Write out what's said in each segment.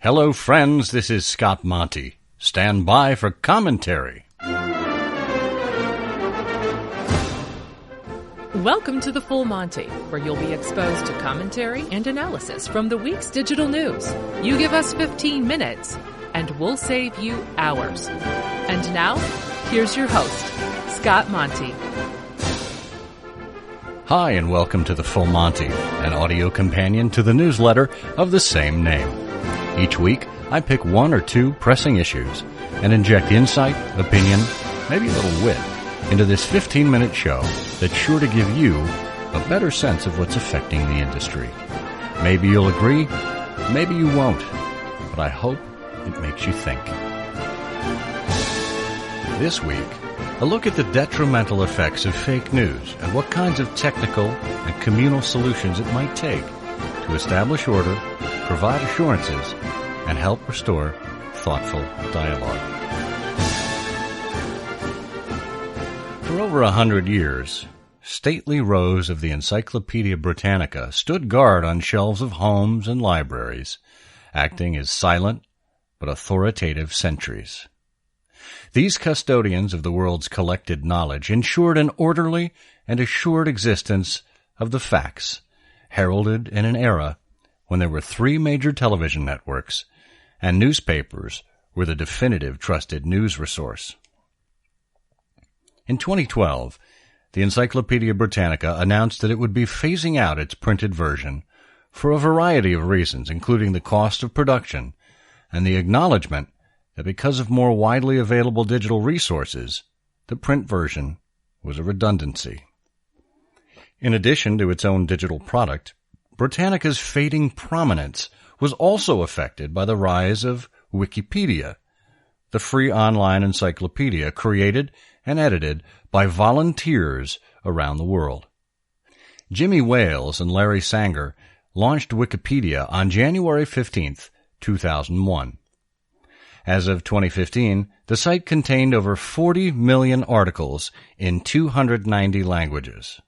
Hello, friends. This is Scott Monty. Stand by for commentary. Welcome to the Full Monty, where you'll be exposed to commentary and analysis from the week's digital news. You give us 15 minutes, and we'll save you hours. And now, here's your host, Scott Monty. Hi, and welcome to the Full Monty, an audio companion to the newsletter of the same name. Each week, I pick one or two pressing issues and inject insight, opinion, maybe a little wit into this 15-minute show that's sure to give you a better sense of what's affecting the industry. Maybe you'll agree, maybe you won't, but I hope it makes you think. This week, a look at the detrimental effects of fake news and what kinds of technical and communal solutions it might take to establish order, provide assurances, and help restore thoughtful dialogue. For over 100 years, stately rows of the Encyclopedia Britannica stood guard on shelves of homes and libraries, acting as silent but authoritative sentries. These custodians of the world's collected knowledge ensured an orderly and assured existence of the facts, heralded in an era when there were 3 major television networks and newspapers were the definitive trusted news resource. In 2012, the Encyclopedia Britannica announced that it would be phasing out its printed version for a variety of reasons, including the cost of production and the acknowledgement that because of more widely available digital resources, the print version was a redundancy. In addition to its own digital product, Britannica's fading prominence was also affected by the rise of Wikipedia, the free online encyclopedia created and edited by volunteers around the world. Jimmy Wales and Larry Sanger launched Wikipedia on January 15, 2001. As of 2015, the site contained over 40 million articles in 290 languages.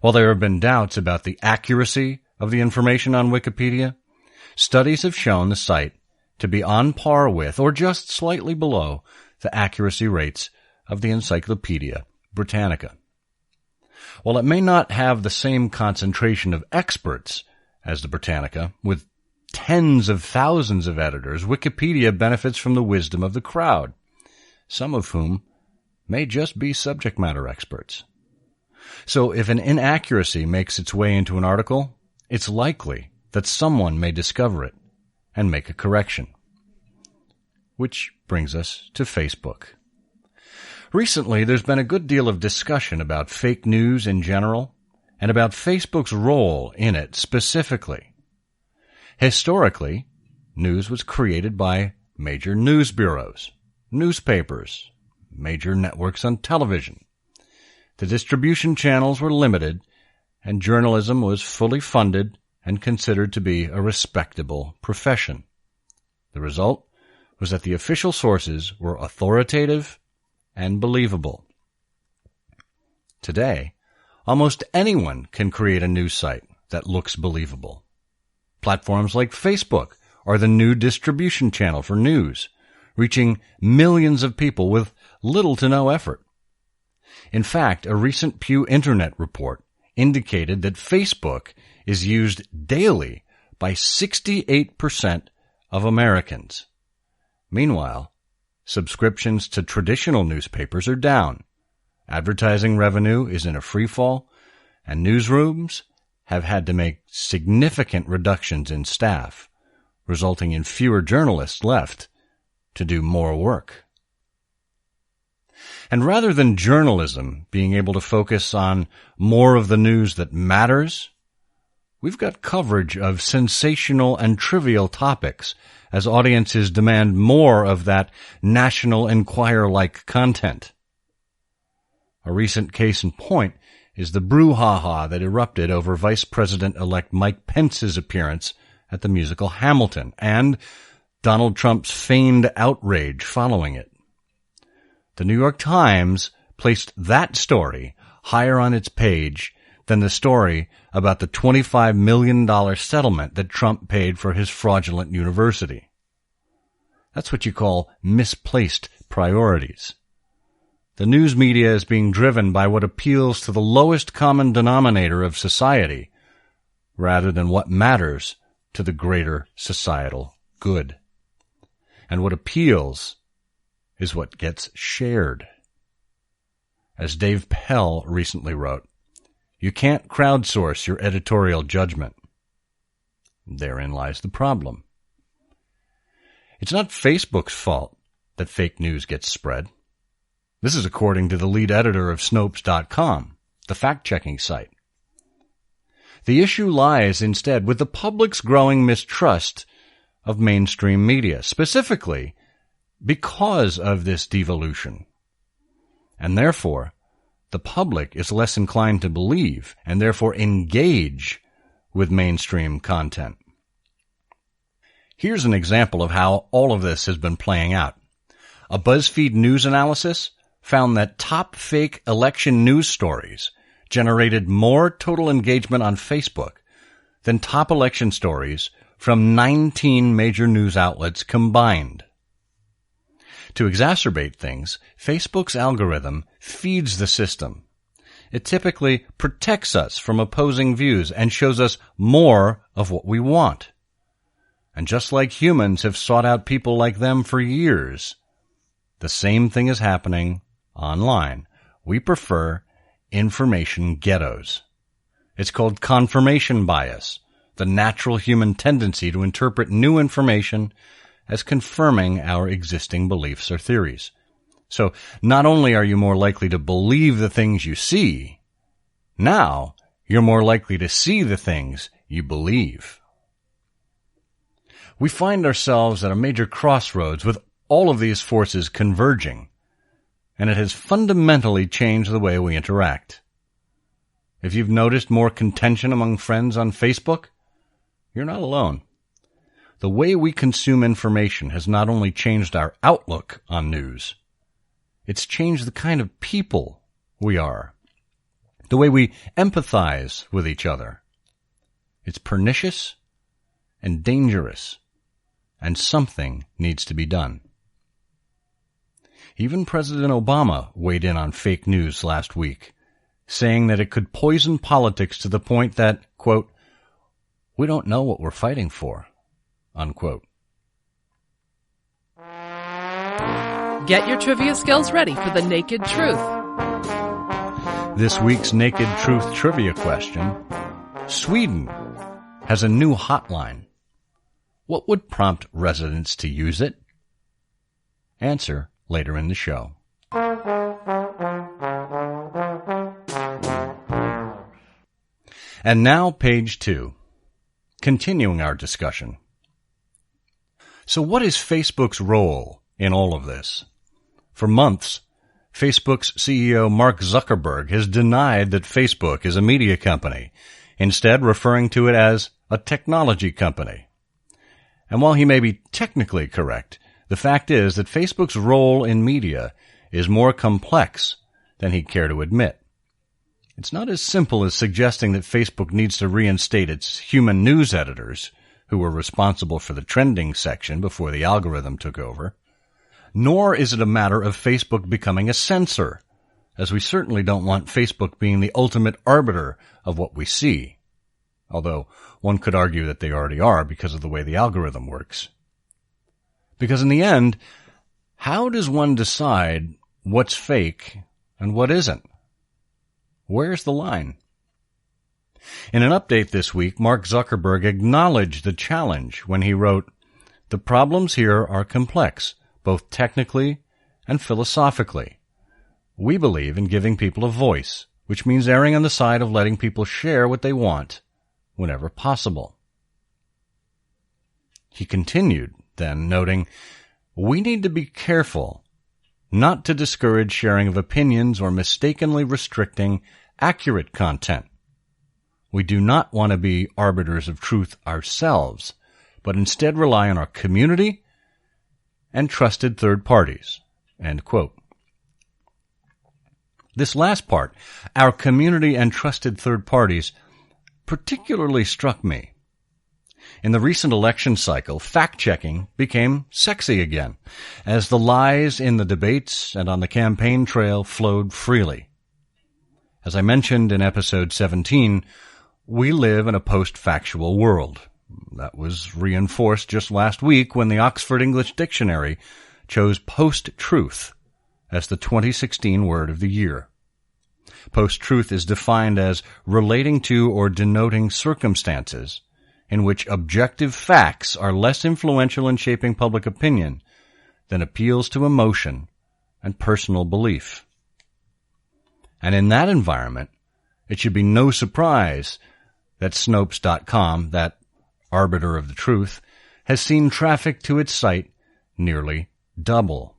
While there have been doubts about the accuracy of the information on Wikipedia, studies have shown the site to be on par with or just slightly below the accuracy rates of the Encyclopedia Britannica. While it may not have the same concentration of experts as the Britannica, with tens of thousands of editors, Wikipedia benefits from the wisdom of the crowd, some of whom may just be subject matter experts. So if an inaccuracy makes its way into an article, it's likely that someone may discover it and make a correction. Which brings us to Facebook. Recently, there's been a good deal of discussion about fake news in general and about Facebook's role in it specifically. Historically, news was created by major news bureaus, newspapers, major networks on television. The distribution channels were limited, and journalism was fully funded and considered to be a respectable profession. The result was that the official sources were authoritative and believable. Today, almost anyone can create a news site that looks believable. Platforms like Facebook are the new distribution channel for news, reaching millions of people with little to no effort. In fact, a recent Pew Internet report indicated that Facebook is used daily by 68% of Americans. Meanwhile, subscriptions to traditional newspapers are down. Advertising revenue is in a freefall, and newsrooms have had to make significant reductions in staff, resulting in fewer journalists left to do more work. And rather than journalism being able to focus on more of the news that matters, we've got coverage of sensational and trivial topics as audiences demand more of that National Enquirer-like content. A recent case in point is the brouhaha that erupted over Vice President-elect Mike Pence's appearance at the musical Hamilton and Donald Trump's feigned outrage following it. The New York Times placed that story higher on its page than the story about the $25 million settlement that Trump paid for his fraudulent university. That's what you call misplaced priorities. The news media is being driven by what appeals to the lowest common denominator of society, rather than what matters to the greater societal good. And what appeals is what gets shared. As Dave Pell recently wrote, you can't crowdsource your editorial judgment. Therein lies the problem. It's not Facebook's fault that fake news gets spread. This is according to the lead editor of Snopes.com, the fact-checking site. The issue lies instead with the public's growing mistrust of mainstream media, specifically because of this devolution. And therefore, the public is less inclined to believe and therefore engage with mainstream content. Here's an example of how all of this has been playing out. A BuzzFeed news analysis found that top fake election news stories generated more total engagement on Facebook than top election stories from 19 major news outlets combined. To exacerbate things, Facebook's algorithm feeds the system. It typically protects us from opposing views and shows us more of what we want. And just like humans have sought out people like them for years, the same thing is happening online. We prefer information ghettos. It's called confirmation bias, the natural human tendency to interpret new information as confirming our existing beliefs or theories. So not only are you more likely to believe the things you see, now you're more likely to see the things you believe. We find ourselves at a major crossroads with all of these forces converging, and it has fundamentally changed the way we interact. If you've noticed more contention among friends on Facebook, you're not alone. The way we consume information has not only changed our outlook on news, it's changed the kind of people we are, the way we empathize with each other. It's pernicious and dangerous, and something needs to be done. Even President Obama weighed in on fake news last week, saying that it could poison politics to the point that, quote, we don't know what we're fighting for, unquote. Get your trivia skills ready for the Naked Truth. This week's Naked Truth trivia question: Sweden has a new hotline. What would prompt residents to use it? Answer later in the show. And now, page 2. Continuing our discussion. So what is Facebook's role in all of this? For months, Facebook's CEO Mark Zuckerberg has denied that Facebook is a media company, instead referring to it as a technology company. And while he may be technically correct, the fact is that Facebook's role in media is more complex than he'd care to admit. It's not as simple as suggesting that Facebook needs to reinstate its human news editors, who were responsible for the trending section before the algorithm took over. Nor is it a matter of Facebook becoming a censor, as we certainly don't want Facebook being the ultimate arbiter of what we see, although one could argue that they already are because of the way the algorithm works. Because in the end, how does one decide what's fake and what isn't? Where's the line? In an update this week, Mark Zuckerberg acknowledged the challenge when he wrote, "The problems here are complex, both technically and philosophically. We believe in giving people a voice, which means erring on the side of letting people share what they want whenever possible." He continued, then, noting, "We need to be careful not to discourage sharing of opinions or mistakenly restricting accurate content. We do not want to be arbiters of truth ourselves, but instead rely on our community and trusted third parties." End quote. This last part, our community and trusted third parties, particularly struck me. In the recent election cycle, fact-checking became sexy again, as the lies in the debates and on the campaign trail flowed freely. As I mentioned in episode 17, we live in a post-factual world. That was reinforced just last week when the Oxford English Dictionary chose post-truth as the 2016 word of the year. Post-truth is defined as relating to or denoting circumstances in which objective facts are less influential in shaping public opinion than appeals to emotion and personal belief. And in that environment, it should be no surprise that Snopes.com, that arbiter of the truth, has seen traffic to its site nearly double.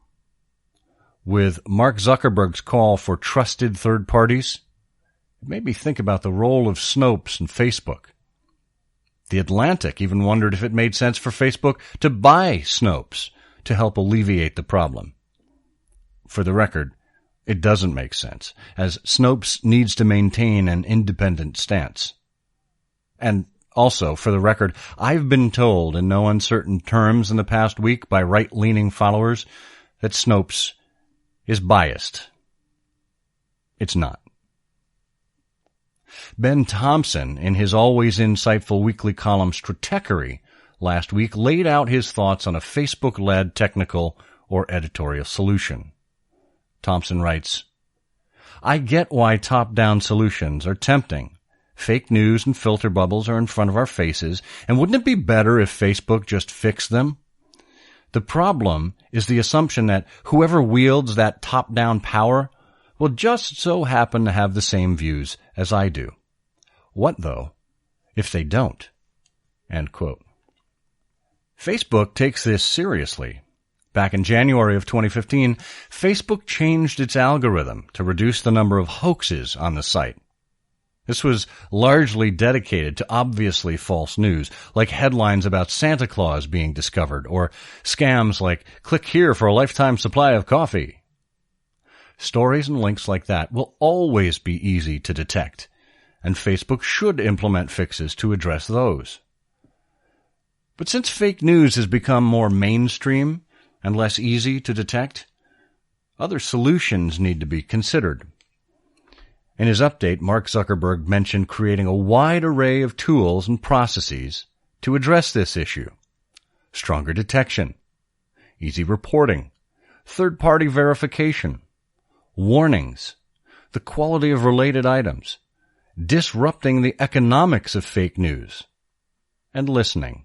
With Mark Zuckerberg's call for trusted third parties, it made me think about the role of Snopes and Facebook. The Atlantic even wondered if it made sense for Facebook to buy Snopes to help alleviate the problem. For the record, it doesn't make sense, as Snopes needs to maintain an independent stance. And also, for the record, I've been told in no uncertain terms in the past week by right-leaning followers that Snopes is biased. It's not. Ben Thompson, in his always insightful weekly column Stratechery last week, laid out his thoughts on a Facebook-led technical or editorial solution. Thompson writes, I get why top-down solutions are tempting. Fake news and filter bubbles are in front of our faces, and wouldn't it be better if Facebook just fixed them? The problem is the assumption that whoever wields that top-down power will just so happen to have the same views as I do. What, though, if they don't? End quote. Facebook takes this seriously. Back in January of 2015, Facebook changed its algorithm to reduce the number of hoaxes on the site. This was largely dedicated to obviously false news, like headlines about Santa Claus being discovered, or scams like, click here for a lifetime supply of coffee. Stories and links like that will always be easy to detect, and Facebook should implement fixes to address those. But since fake news has become more mainstream and less easy to detect, other solutions need to be considered. In his update, Mark Zuckerberg mentioned creating a wide array of tools and processes to address this issue. Stronger detection, easy reporting, third-party verification, warnings, the quality of related items, disrupting the economics of fake news, and listening.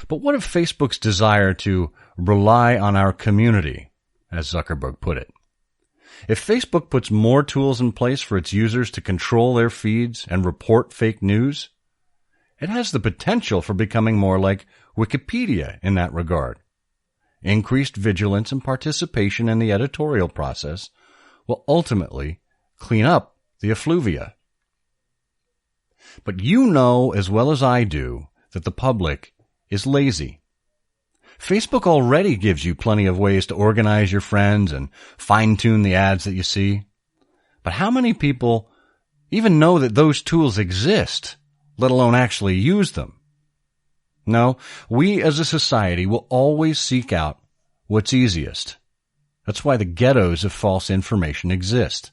But what if Facebook's desire to rely on our community, as Zuckerberg put it? If Facebook puts more tools in place for its users to control their feeds and report fake news, it has the potential for becoming more like Wikipedia in that regard. Increased vigilance and participation in the editorial process will ultimately clean up the effluvia. But you know as well as I do that the public is lazy. Facebook already gives you plenty of ways to organize your friends and fine-tune the ads that you see. But how many people even know that those tools exist, let alone actually use them? No, we as a society will always seek out what's easiest. That's why the ghettos of false information exist.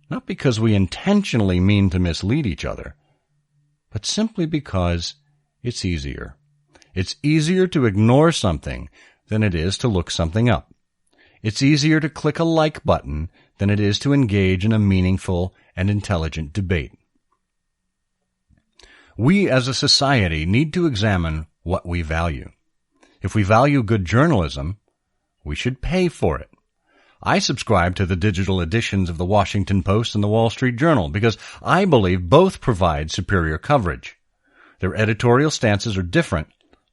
Not because we intentionally mean to mislead each other, but simply because it's easier. It's easier to ignore something than it is to look something up. It's easier to click a like button than it is to engage in a meaningful and intelligent debate. We as a society need to examine what we value. If we value good journalism, we should pay for it. I subscribe to the digital editions of the Washington Post and the Wall Street Journal because I believe both provide superior coverage. Their editorial stances are different,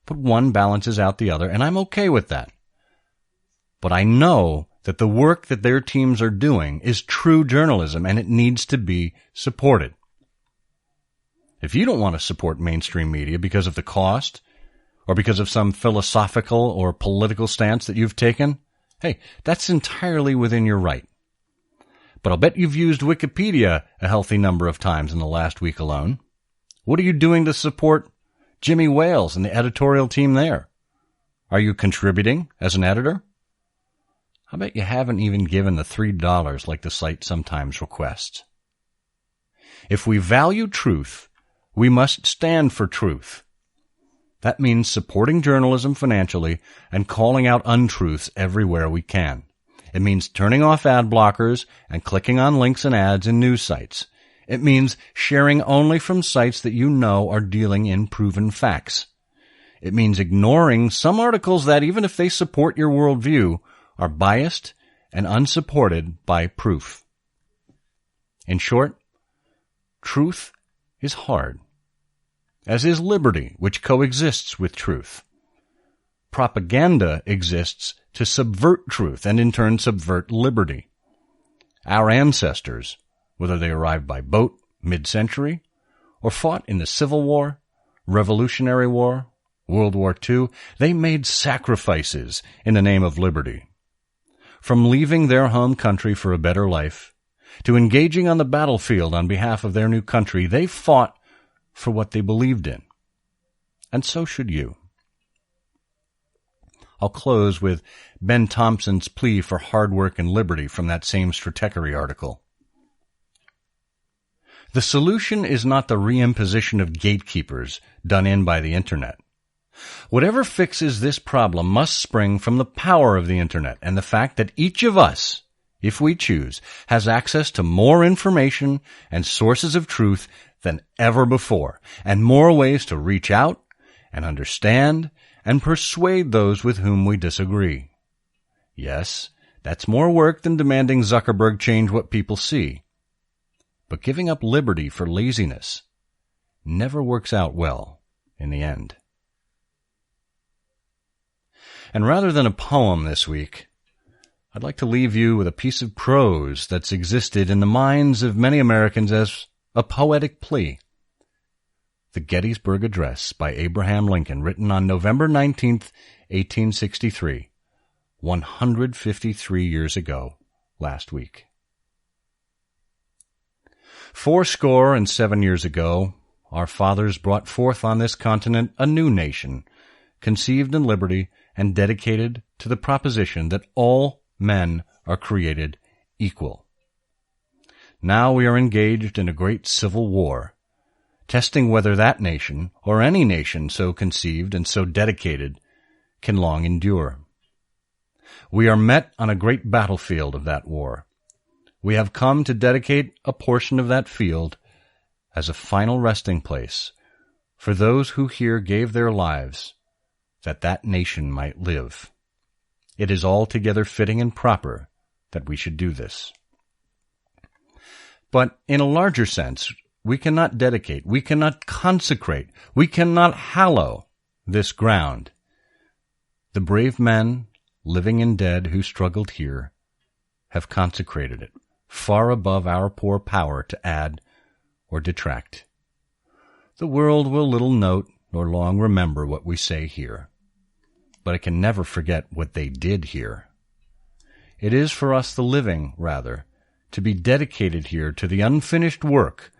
but one balances out the other, and I'm okay with that. But I know that the work that their teams are doing is true journalism, and it needs to be supported. If you don't want to support mainstream media because of the cost, or because of some philosophical or political stance that you've taken, hey, that's entirely within your right. But I'll bet you've used Wikipedia a healthy number of times in the last week alone. What are you doing to support Jimmy Wales and the editorial team there? Are you contributing as an editor? I bet you haven't even given the $3 like the site sometimes requests. If we value truth, we must stand for truth. That means supporting journalism financially and calling out untruths everywhere we can. It means turning off ad blockers and clicking on links and ads in news sites. It means sharing only from sites that you know are dealing in proven facts. It means ignoring some articles that, even if they support your worldview, are biased and unsupported by proof. In short, truth is hard, as is liberty, which coexists with truth. Propaganda exists to subvert truth and in turn subvert liberty. Our ancestors, whether they arrived by boat mid-century or fought in the Civil War, Revolutionary War, World War II, they made sacrifices in the name of liberty. From leaving their home country for a better life to engaging on the battlefield on behalf of their new country, they fought for what they believed in. And so should you. I'll close with Ben Thompson's plea for hard work and liberty from that same Stratechery article. The solution is not the reimposition of gatekeepers done in by the Internet. Whatever fixes this problem must spring from the power of the Internet and the fact that each of us, if we choose, has access to more information and sources of truth than ever before, and more ways to reach out and understand and persuade those with whom we disagree. Yes, that's more work than demanding Zuckerberg change what people see. But giving up liberty for laziness never works out well in the end. And rather than a poem this week, I'd like to leave you with a piece of prose that's existed in the minds of many Americans as a poetic plea. The Gettysburg Address by Abraham Lincoln, written on November 19th, 1863, 153 years ago, last week. 77 years ago, our fathers brought forth on this continent a new nation, conceived in liberty and dedicated to the proposition that all men are created equal. Now we are engaged in a great civil war, testing whether that nation, or any nation so conceived and so dedicated, can long endure. We are met on a great battlefield of that war. We have come to dedicate a portion of that field as a final resting place for those who here gave their lives that that nation might live. It is altogether fitting and proper that we should do this. But in a larger sense, we cannot dedicate, we cannot consecrate, we cannot hallow this ground. The brave men, living and dead, who struggled here, have consecrated it, far above our poor power to add or detract. The world will little note nor long remember what we say here, but it can never forget what they did here. It is for us, the living, rather, to be dedicated here to the unfinished work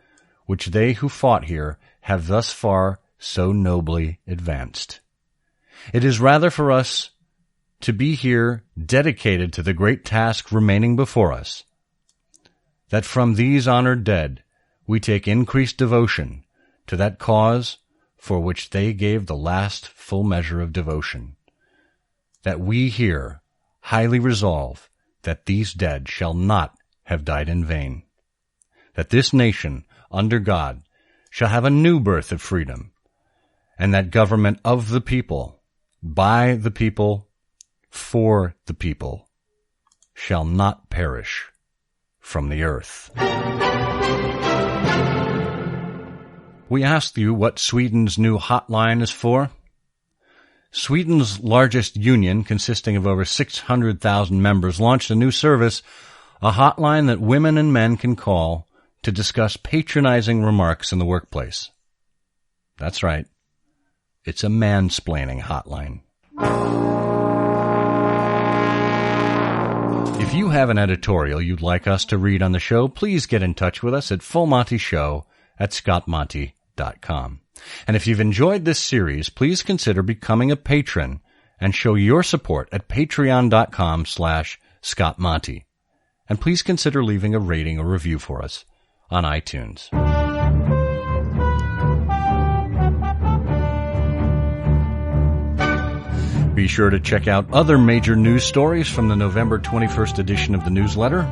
which they who fought here have thus far so nobly advanced. It is rather for us to be here dedicated to the great task remaining before us, that from these honored dead we take increased devotion to that cause for which they gave the last full measure of devotion, that we here highly resolve that these dead shall not have died in vain, that this nation, under God, shall have a new birth of freedom, and that government of the people, by the people, for the people, shall not perish from the earth. We asked you what Sweden's new hotline is for. Sweden's largest union, consisting of over 600,000 members, launched a new service, a hotline that women and men can call to discuss patronizing remarks in the workplace. That's right. It's a mansplaining hotline. If you have an editorial you'd like us to read on the show, please get in touch with us at fullmontyshow@scottmonty.com. fullmonty.com. And if you've enjoyed this series, please consider becoming a patron and show your support at patreon.com/ScottMonty. And please consider leaving a rating or review for us on iTunes. Be sure to check out other major news stories from the November 21st edition of the newsletter.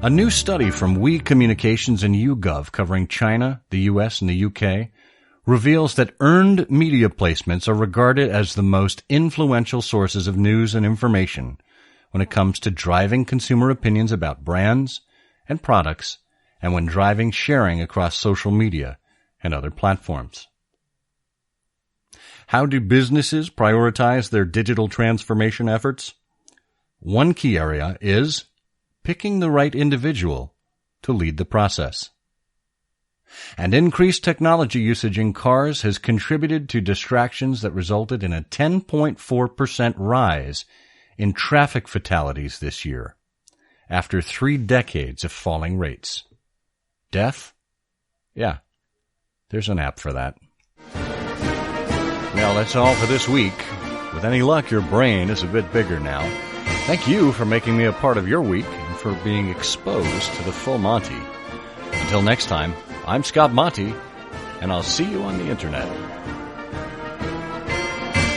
A new study from We Communications and YouGov covering China, the U.S., and the U.K. reveals that earned media placements are regarded as the most influential sources of news and information when it comes to driving consumer opinions about brands and products and when driving sharing across social media and other platforms. How do businesses prioritize their digital transformation efforts? One key area is picking the right individual to lead the process. And increased technology usage in cars has contributed to distractions that resulted in a 10.4% rise in traffic fatalities this year, after 3 decades of falling rates. Death? Yeah, there's an app for that. Well, that's all for this week. With any luck, your brain is a bit bigger now. Thank you for making me a part of your week and for being exposed to the Full Monty. Until next time, I'm Scott Monty, and I'll see you on the internet.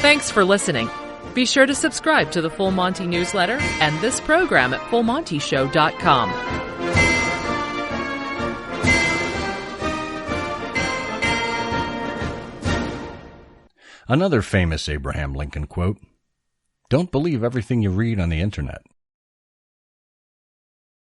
Thanks for listening. Be sure to subscribe to the Full Monty newsletter and this program at fullmontyshow.com. Another famous Abraham Lincoln quote: "Don't believe everything you read on the internet."